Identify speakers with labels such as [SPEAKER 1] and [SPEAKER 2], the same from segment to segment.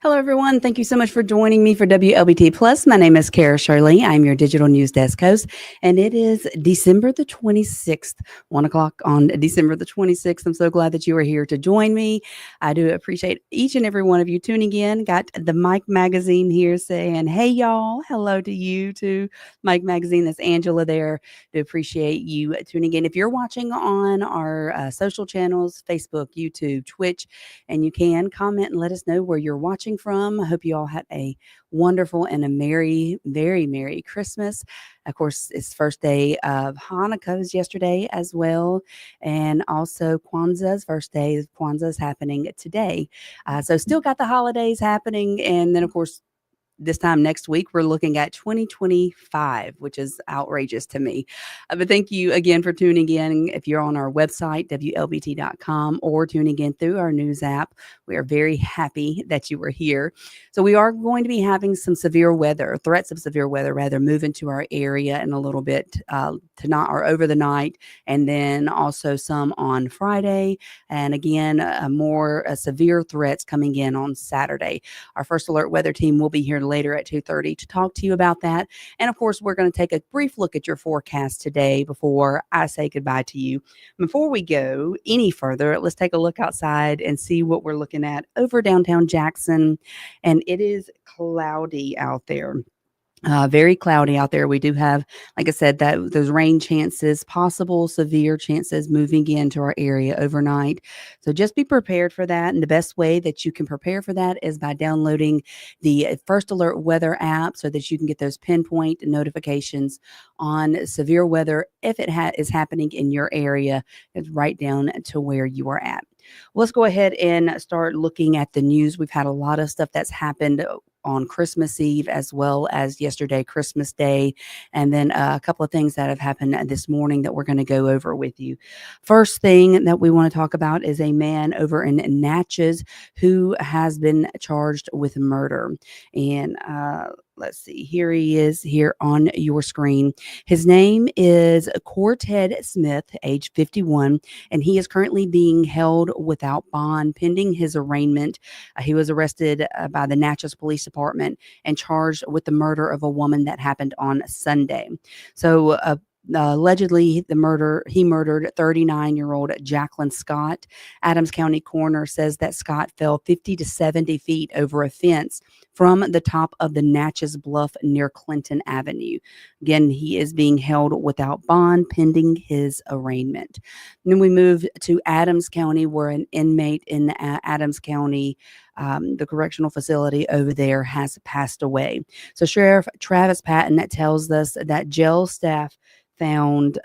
[SPEAKER 1] Hello, everyone. Thank you so much for joining me for Wlbt Plus. My name is Cara Shirley. I'm your digital news desk host, and it is December the 26th, 1 o'clock on December the 26th. I'm so glad that you are here to join me. I do appreciate each and every one of you tuning in. Got the Mike Magazine here saying, hey, y'all. Hello to you, too. Mike Magazine, that's Angela there. Do appreciate you tuning in. If you're watching on our social channels, Facebook, YouTube, Twitch, and you can comment and let us know where you're watching from. I hope you all had a wonderful and a very merry Christmas. Of course, it's first day of Hanukkah was yesterday as well. And also Kwanzaa's first day of Kwanzaa is happening today. So still got the holidays happening. And then, of course, this time next week, we're looking at 2025, which is outrageous to me. But thank you again for tuning in. If you're on our website, wlbt.com, or tuning in through our news app, we are very happy that you were here. So we are going to be having some severe weather, threats of severe weather, rather, move into our area in a little bit tonight or over the night, and then also some on Friday. And again, more severe threats coming in on Saturday. Our first alert weather team will be here later at 2:30 to talk to you about that. And of course, we're going to take a brief look at your forecast today before I say goodbye to you. Before we go any further, let's take a look outside and see what we're looking at over downtown Jackson. And it is cloudy out there. Very cloudy out there. We do have, like I said, that those rain chances, possible severe chances moving into our area overnight. So just be prepared for that. And the best way that you can prepare for that is by downloading the First Alert Weather app so that you can get those pinpoint notifications on severe weather if it is happening in your area. It's right down to where you are at. Well, let's go ahead and start looking at the news. We've had a lot of stuff that's happened on Christmas Eve as well as yesterday, Christmas Day, and then a couple of things that have happened this morning that we're going to go over with you. First thing that we want to talk about is a man over in Natchez who has been charged with murder. And let's see, here he is here on your screen. His name is Corted Smith, age 51, and he is currently being held without bond pending his arraignment. He was arrested by the Natchez Police Department and charged with the murder of a woman that happened on Sunday. So allegedly, he murdered 39-year-old Jacqueline Scott. Adams County coroner says that Scott fell 50 to 70 feet over a fence from the top of the Natchez Bluff near Clinton Avenue. Again, he is being held without bond pending his arraignment. And then we move to Adams County, where an inmate in Adams County, the correctional facility over there, has passed away. So Sheriff Travis Patton tells us that jail staff found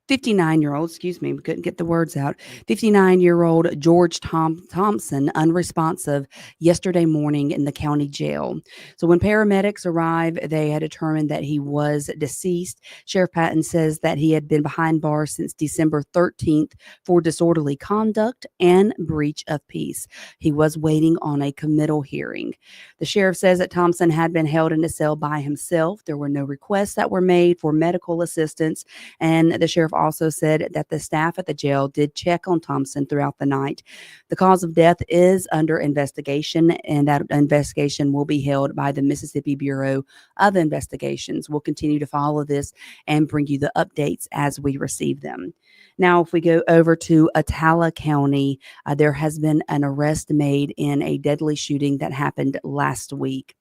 [SPEAKER 1] 59-year-old, we couldn't get the words out, 59-year-old George Thompson unresponsive yesterday morning in the county jail. So when paramedics arrived, they had determined that he was deceased. Sheriff Patton says that he had been behind bars since December 13th for disorderly conduct and breach of peace. He was waiting on a committal hearing. The sheriff says that Thompson had been held in a cell by himself. There were no requests that were made for medical assistance, and the sheriff also said that the staff at the jail did check on Thompson throughout the night. The cause of death is under investigation, and that investigation will be held by the Mississippi Bureau of Investigations. We'll continue to follow this and bring you the updates as we receive them. Now, if we go over to Attala County, there has been an arrest made in a deadly shooting that happened last week.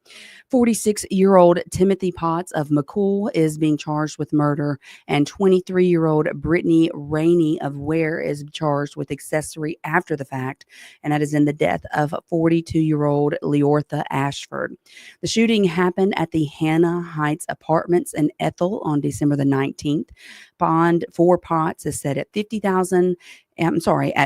[SPEAKER 1] 46-year-old Timothy Potts of McCool is being charged with murder, and 23-year-old Brittany Rainey of Ware is charged with accessory after the fact, and that is in the death of 42-year-old Leortha Ashford. The shooting happened at the Hannah Heights Apartments in Ethel on December the 19th. Bond for Potts is set at at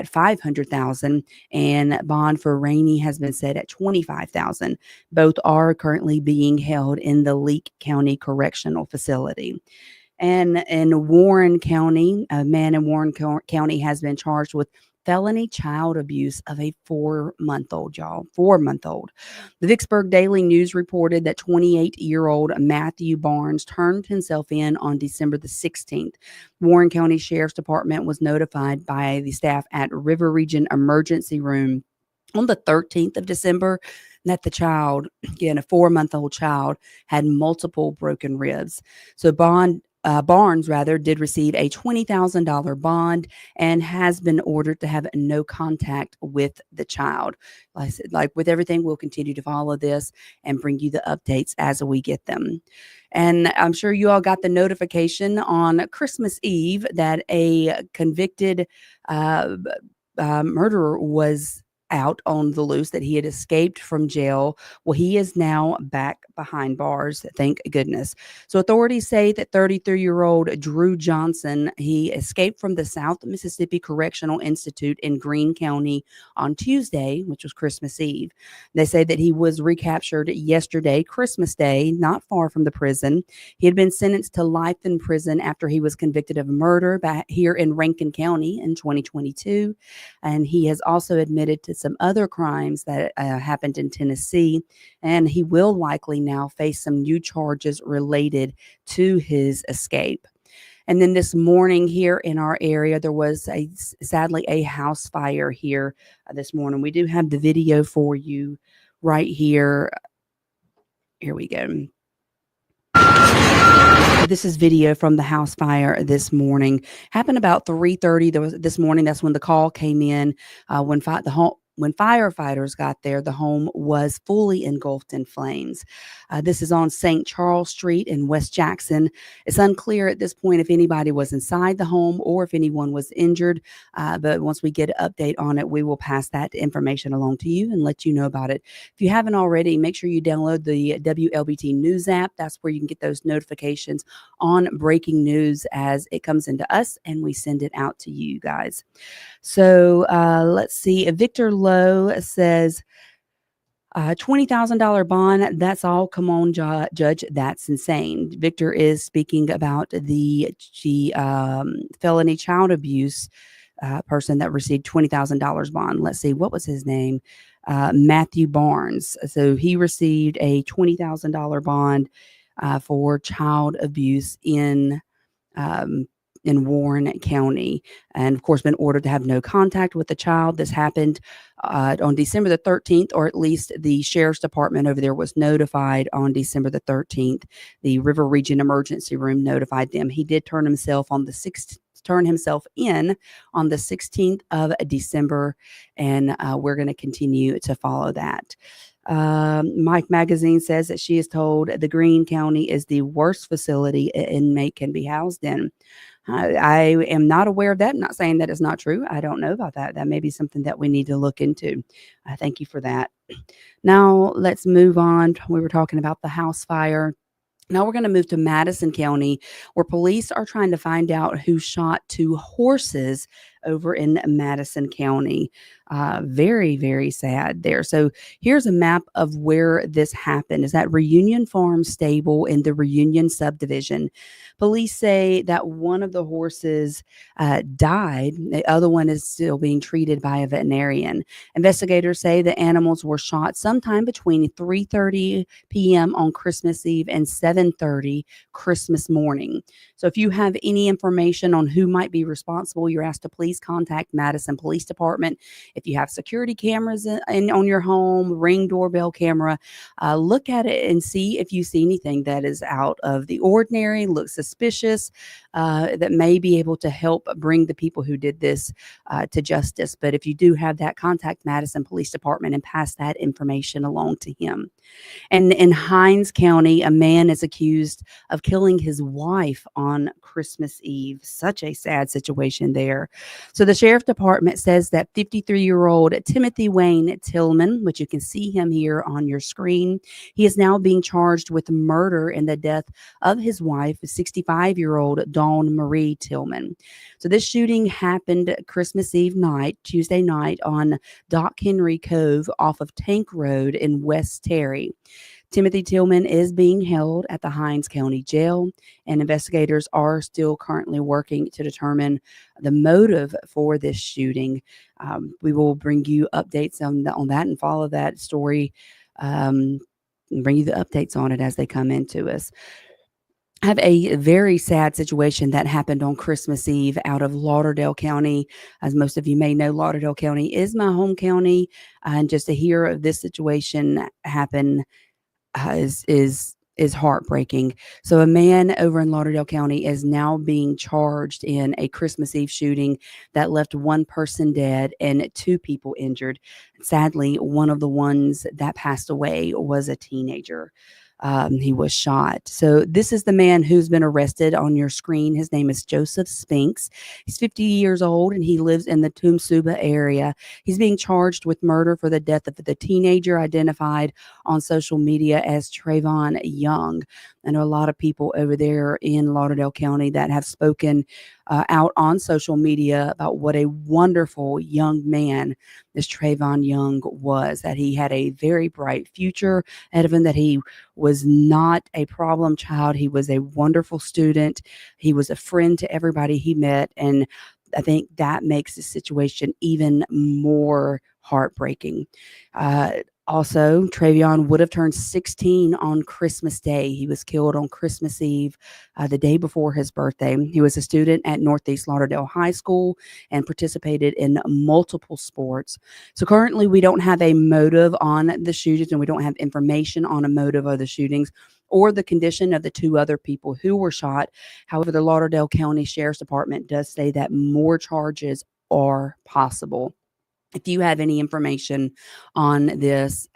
[SPEAKER 1] 500,000, and bond for Rainey has been set at 25,000. Both are currently being held in the Leake County Correctional Facility. And in Warren County, a man in Warren County has been charged with felony child abuse of a 4-month-old, y'all. 4-month-old. The Vicksburg Daily News reported that 28-year-old Matthew Barnes turned himself in on December the 16th. Warren County Sheriff's Department was notified by the staff at River Region Emergency Room on the 13th of December that the child, again, a 4-month-old child, had multiple broken ribs. So Barnes did receive a $20,000 bond and has been ordered to have no contact with the child. Like I said, like with everything, we'll continue to follow this and bring you the updates as we get them. And I'm sure you all got the notification on Christmas Eve that a convicted murderer was out on the loose, that he had escaped from jail. Well, he is now back behind bars, thank goodness. So authorities say that 33-year-old Drew Johnson, he escaped from the South Mississippi Correctional Institute in Greene County on Tuesday, which was Christmas Eve. They say that he was recaptured yesterday, Christmas Day, not far from the prison. He had been sentenced to life in prison after he was convicted of murder back here in Rankin County in 2022. And he has also admitted to some other crimes that happened in Tennessee, and he will likely now face some new charges related to his escape. And then this morning here in our area, there was sadly a house fire here this morning. We do have the video for you right here. Here we go. This is video from the house fire this morning. Happened about 3:30 this morning. That's when the call came in. When firefighters got there, the home was fully engulfed in flames. This is on St. Charles Street in West Jackson. It's unclear at this point if anybody was inside the home or if anyone was injured. But once we get an update on it, we will pass that information along to you and let you know about it. If you haven't already, make sure you download the WLBT News app. That's where you can get those notifications on breaking news as it comes into us and we send it out to you guys. So let's see. Victor Lowe says, $20,000 bond. That's all. Come on, Judge. That's insane. Victor is speaking about the felony child abuse person that received $20,000 bond. Let's see. What was his name? Matthew Barnes. So he received a $20,000 bond for child abuse in Warren County, and of course been ordered to have no contact with the child. This happened on December the 13th, or at least the sheriff's department over there was notified on December the 13th. The River Region Emergency Room notified them. He did turn himself in on the 16th of December, and we're going to continue to follow that. Mike Magazine says that she is told the Greene County is the worst facility an inmate can be housed in. I am not aware of that. I'm not saying that it's not true. I don't know about that. That may be something that we need to look into. Thank you for that. Now let's move on. We were talking about the house fire. Now we're going to move to Madison County, where police are trying to find out who shot 2 horses over in Madison County. Very, very sad there. So here's a map of where this happened. Is that Reunion Farm Stable in the Reunion subdivision? Police say that one of the horses died. The other one is still being treated by a veterinarian. Investigators say the animals were shot sometime between 3:30 p.m. on Christmas Eve and 7:30 Christmas morning. So if you have any information on who might be responsible, you're asked to please contact Madison Police Department. If you have security cameras on your home, Ring doorbell camera, look at it and see if you see anything that is out of the ordinary, looks suspicious, that may be able to help bring the people who did this to justice. But if you do have that, contact Madison Police Department and pass that information along to him. And in Hinds County, a man is accused of killing his wife on Christmas Eve. Such a sad situation there. So the sheriff department says that 53-year-old Timothy Wayne Tillman, which you can see him here on your screen, he is now being charged with murder in the death of his wife, 65-year-old Dawn Marie Tillman. So this shooting happened Christmas Eve night, Tuesday night, on Doc Henry Cove off of Tank Road in West Terry. Timothy Tillman is being held at the Hinds County Jail, and investigators are still currently working to determine the motive for this shooting. We will bring you updates on that and follow that story, and bring you the updates on it as they come into us. I have a very sad situation that happened on Christmas Eve out of Lauderdale County. As most of you may know, Lauderdale County is my home county, and just to hear of this situation happen is heartbreaking. So a man over in Lauderdale County is now being charged in a Christmas Eve shooting that left one person dead and two people injured. Sadly, one of the ones that passed away was a teenager. He was shot. So this is the man who's been arrested on your screen. His name is Joseph Spinks. He's 50 years old and he lives in the Tumsuba area. He's being charged with murder for the death of the teenager identified on social media as Trayvon Young. I know a lot of people over there in Lauderdale County that have spoken out on social media about what a wonderful young man this Trayvon Young was, that he had a very bright future ahead of him, that he was not a problem child. He was a wonderful student. He was a friend to everybody he met. And I think that makes the situation even more heartbreaking. Also, Trayvon would have turned 16 on Christmas Day. He was killed on Christmas Eve, the day before his birthday. He was a student at Northeast Lauderdale High School and participated in multiple sports. So currently, we don't have a motive on the shootings, and we don't have information on a motive of the shootings or the condition of the two other people who were shot. However, the Lauderdale County Sheriff's Department does say that more charges are possible. If you have any information on this,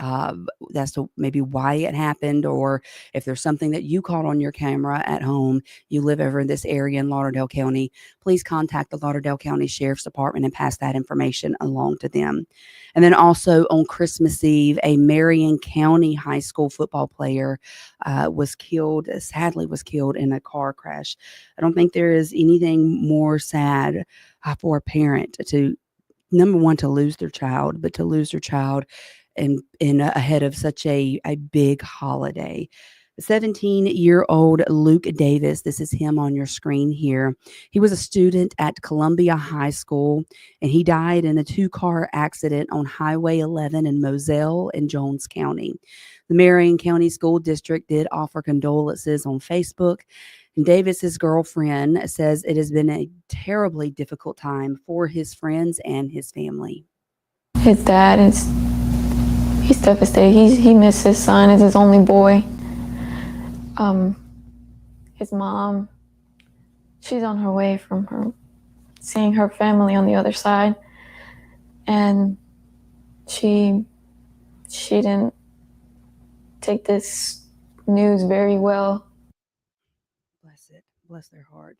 [SPEAKER 1] that's to maybe why it happened, or if there's something that you caught on your camera at home, you live over in this area in Lauderdale County, please contact the Lauderdale County Sheriff's Department and pass that information along to them. And then also on Christmas Eve, a Marion County high school football player was killed, sadly was killed in a car crash. I don't think there is anything more sad for a parent to, number one, to lose their child, but to lose their child in ahead of such a big holiday. 17-year-old Luke Davis, this is him on your screen here. He was a student at Columbia High School, and he died in a two-car accident on Highway 11 in Moselle and Jones County. The Marion County School District did offer condolences on Facebook. And Davis's girlfriend says it has been a terribly difficult time for his friends and his family.
[SPEAKER 2] His dad he's devastated. He missed his son. It's his only boy. His mom, she's on her way from seeing her family on the other side, and she didn't take this news very well.
[SPEAKER 1] Bless it. Bless their heart.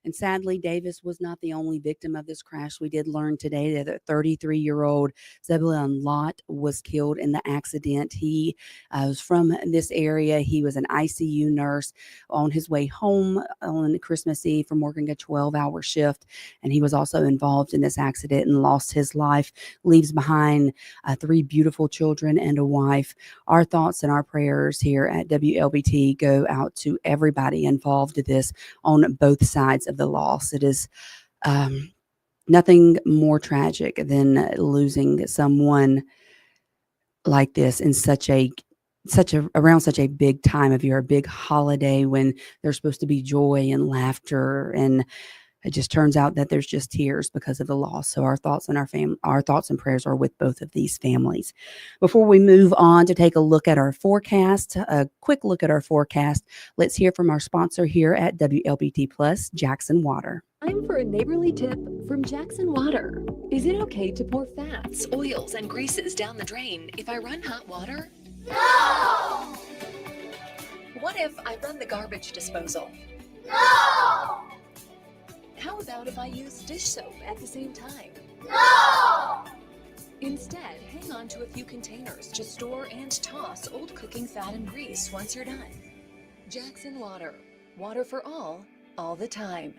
[SPEAKER 1] And sadly, Davis was not the only victim of this crash. We did learn today that a 33-year-old Zebulon Lott was killed in the accident. He was from this area. He was an ICU nurse on his way home on Christmas Eve from working a 12-hour shift. And he was also involved in this accident and lost his life, leaves behind 3 beautiful children and a wife. Our thoughts and our prayers here at WLBT go out to everybody involved in this on both sides of the loss. It is nothing more tragic than losing someone like this in such a around such a big time of year, a big holiday when there's supposed to be joy and laughter, and it just turns out that there's just tears because of the loss. So our thoughts and our thoughts and prayers are with both of these families. Before we move on to take a look at our forecast, a quick look at our forecast, let's hear from our sponsor here at WLBT Plus, Jackson Water.
[SPEAKER 3] Time for a neighborly tip from Jackson Water. Is it okay to pour fats, oils, and greases down the drain if I run hot water?
[SPEAKER 4] No!
[SPEAKER 3] What if I run the garbage disposal?
[SPEAKER 4] No!
[SPEAKER 3] How about if I use dish soap at the same time?
[SPEAKER 4] No!
[SPEAKER 3] Instead, hang on to a few containers to store and toss old cooking fat and grease once you're done. Jackson Water. Water for all the time.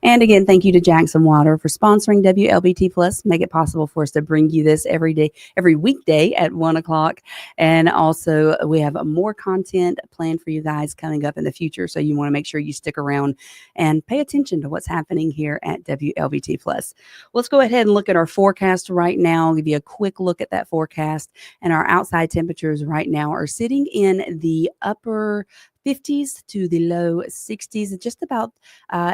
[SPEAKER 1] And again, thank you to Jackson Water for sponsoring WLBT Plus. Make it possible for us to bring you this every day, every weekday at 1:00. And also, we have more content planned for you guys coming up in the future. So you want to make sure you stick around and pay attention to what's happening here at WLBT Plus. Let's go ahead and look at our forecast right now. I'll give you a quick look at that forecast. And our outside temperatures right now are sitting in the upper 50s to the low 60s, just about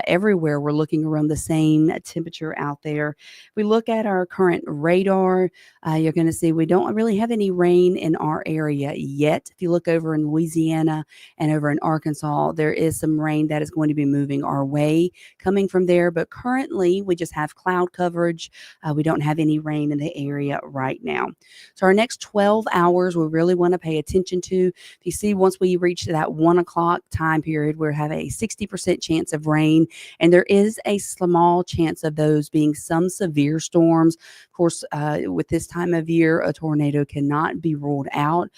[SPEAKER 1] everywhere. We're looking around the same temperature out there. If we look at our current radar, you're going to see we don't really have any rain in our area yet. If you look over in Louisiana and over in Arkansas, there is some rain that is going to be moving our way coming from there. But currently, we just have cloud coverage. We don't have any rain in the area right now. So our next 12 hours, we really want to pay attention to. If you see, once we reach that 1:00 time period, we have a 60% chance of rain, and there is a small chance of those being some severe storms. Of course, with this time of year, a tornado cannot be ruled out,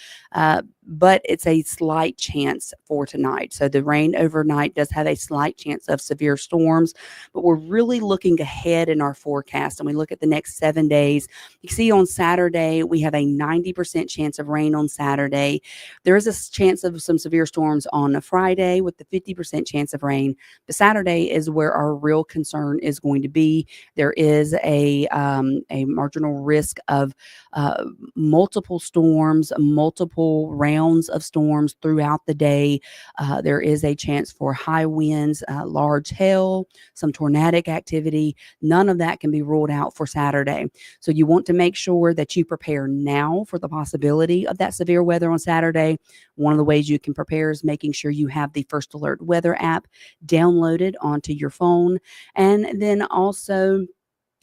[SPEAKER 1] but it's a slight chance for tonight. So the rain overnight does have a slight chance of severe storms, but we're really looking ahead in our forecast, and we look at the next 7 days. You see on Saturday, we have a 90% chance of rain on Saturday. There is a chance of some severe storms on a Friday with the 50% chance of rain. But Saturday is where our real concern is going to be. There is a marginal risk of multiple storms, multiple rounds of storms throughout the day. There is a chance for high winds, large hail, some tornadic activity. None of that can be ruled out for Saturday. So you want to make sure that you prepare now for the possibility of that severe weather on Saturday. One of the ways you can prepare is making sure you have the First Alert Weather app downloaded onto your phone. And then also,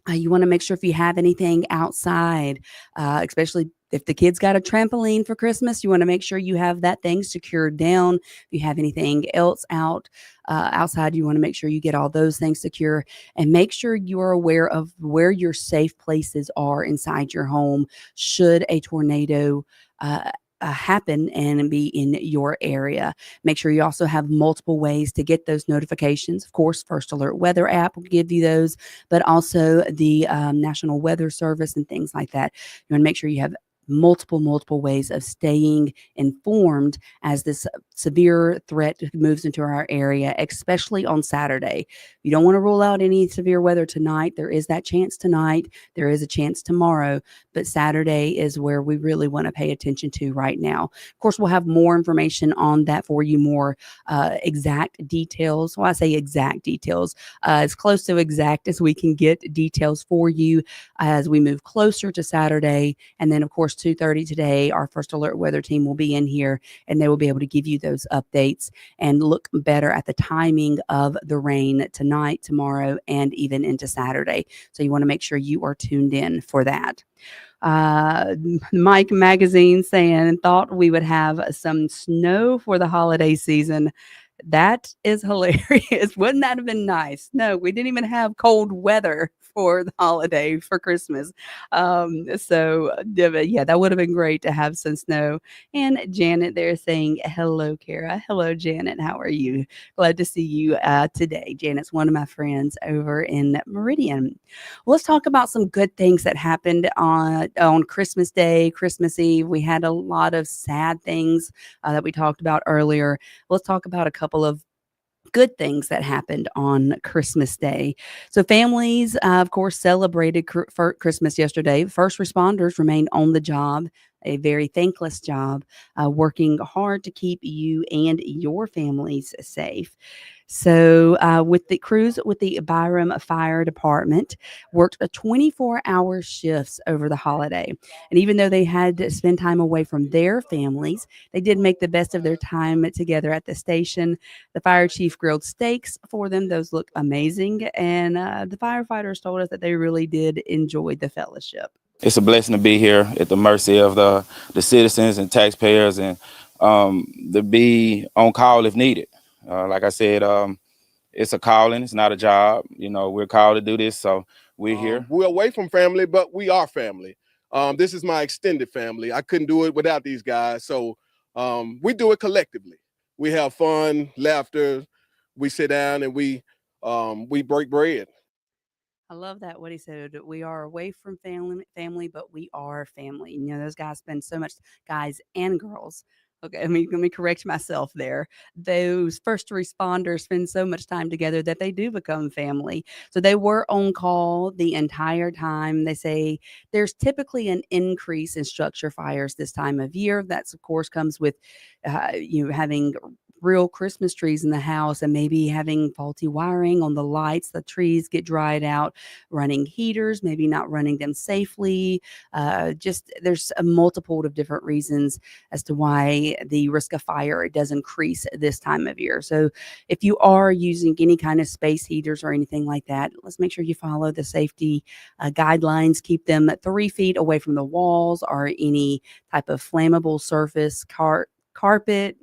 [SPEAKER 1] you want to make sure if you have anything outside, especially if the kids got a trampoline for Christmas, you want to make sure you have that thing secured down. If you have anything else outside, you want to make sure you get all those things secure, and make sure you are aware of where your safe places are inside your home should a tornado happen and be in your area. Make sure you also have multiple ways to get those notifications. Of course, First Alert Weather app will give you those, but also the National Weather Service and things like that. You want to make sure you have multiple ways of staying informed as this severe threat moves into our area, especially on Saturday. You don't want to rule out any severe weather tonight. There is that chance tonight. There is a chance tomorrow, but Saturday is where we really want to pay attention to right now. Of course, we'll have more information on that for you, more exact details. Well, I say exact details, as close to exact as we can get details for you as we move closer to Saturday. And then, of course, 2:30 today, our First Alert Weather team will be in here, and they will be able to give you those updates and look better at the timing of the rain tonight, tomorrow, and even into Saturday. So you want to make sure you are tuned in for that. Mike Magazine saying, thought we would have some snow for the holiday season. That is hilarious. Wouldn't that have been nice? No, we didn't even have cold weather for the holiday for Christmas. But yeah, that would have been great to have some snow. And Janet there saying, hello, Cara. Hello, Janet. How are you? Glad to see you today. Janet's one of my friends over in Meridian. Well, let's talk about some good things that happened on Christmas Day, Christmas Eve. We had a lot of sad things that we talked about earlier. Let's talk about a couple of good things that happened on Christmas Day. So, families, of course, celebrated for Christmas yesterday. First responders remained on the job, a very thankless job, working hard to keep you and your families safe. So, with the crews with the Byram Fire Department, worked a 24-hour shifts over the holiday. And even though they had to spend time away from their families, they did make the best of their time together at the station. The fire chief grilled steaks for them. Those look amazing. And the firefighters told us that they really did enjoy the fellowship.
[SPEAKER 5] It's a blessing to be here at the mercy of the citizens and taxpayers, and to be on call if needed. Like I said, it's a calling. It's not a job. You know, we're called to do this, so we're here.
[SPEAKER 6] We're away from family, but we are family. This is my extended family. I couldn't do it without these guys, so we do it collectively. We have fun, laughter. We sit down and we break bread.
[SPEAKER 1] I love that what he said. We are away from family, but we are family. You know, those guys spend so much, guys and girls. Okay, let me correct myself there. Those first responders spend so much time together that they do become family. So they were on call the entire time. They say there's typically an increase in structure fires this time of year. That's of course comes with having real Christmas trees in the house and maybe having faulty wiring on the lights. The trees get dried out, running heaters, maybe not running them safely. Just there's a multiple of different reasons as to why the risk of fire does increase this time of year. So if you are using any kind of space heaters or anything like that, let's make sure you follow the safety guidelines. Keep them 3 feet away from the walls or any type of flammable surface, carpet,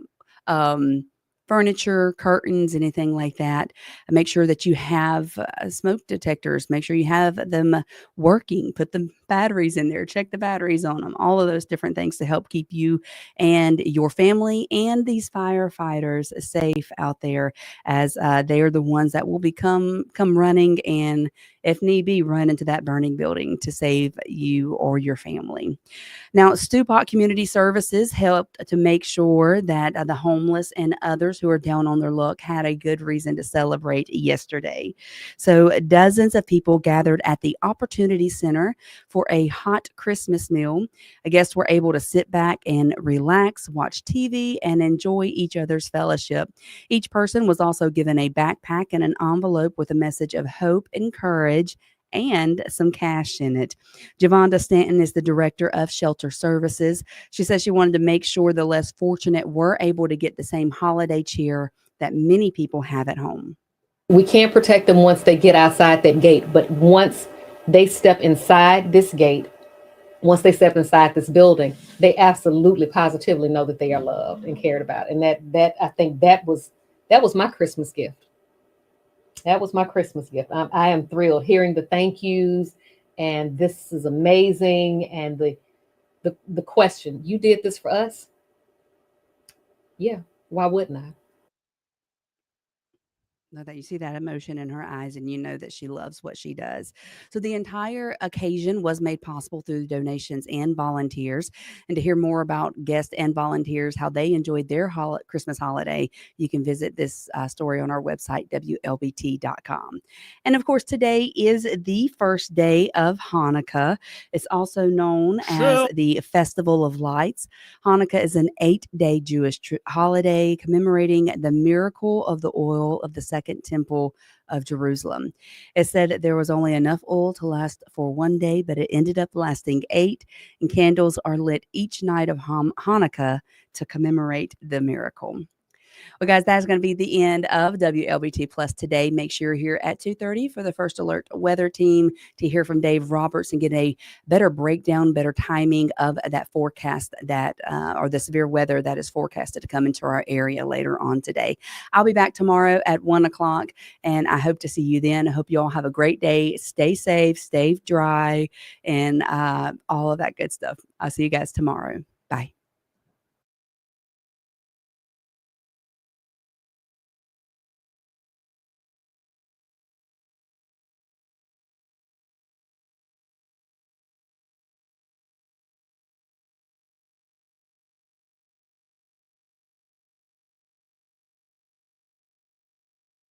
[SPEAKER 1] furniture, curtains, anything like that. Make sure that you have smoke detectors. Make sure you have them working. Put the batteries in there. Check the batteries on them. All of those different things to help keep you and your family and these firefighters safe out there, as they are the ones that will come running and, if need be, run into that burning building to save you or your family. Now, Stupot Community Services helped to make sure that the homeless and others who are down on their luck had a good reason to celebrate yesterday. So dozens of people gathered at the Opportunity Center for a hot Christmas meal. I guess were able to sit back and relax, watch TV, and enjoy each other's fellowship. Each person was also given a backpack and an envelope with a message of hope and courage and some cash in it. Javonda Stanton is the director of shelter services. She says she wanted to make sure the less fortunate were able to get the same holiday cheer that many people have at home.
[SPEAKER 7] We can't protect them once they get outside that gate, but once they step inside this gate, once they step inside this building, they absolutely positively know that they are loved and cared about. And that I think that was my Christmas gift. That was my Christmas gift. I am thrilled hearing the thank yous, and this is amazing. And the question, you did this for us? Yeah, why wouldn't I?
[SPEAKER 1] Know that you see that emotion in her eyes and you know that she loves what she does. So the entire occasion was made possible through donations and volunteers. And to hear more about guests and volunteers, how they enjoyed their Christmas holiday, you can visit this story on our website, wlbt.com. And of course, today is the first day of Hanukkah. It's also known as the Festival of Lights. Hanukkah is an 8-day Jewish holiday commemorating the miracle of the oil of the Second Temple of Jerusalem. It said that there was only enough oil to last for 1 day, but it ended up lasting 8, and candles are lit each night of Hanukkah to commemorate the miracle. Well, guys, that's going to be the end of WLBT Plus today. Make sure you're here at 2:30 for the First Alert weather team to hear from Dave Roberts and get a better breakdown, better timing of that forecast or the severe weather that is forecasted to come into our area later on today. I'll be back tomorrow at 1 o'clock, and I hope to see you then. I hope you all have a great day. Stay safe, stay dry, and all of that good stuff. I'll see you guys tomorrow.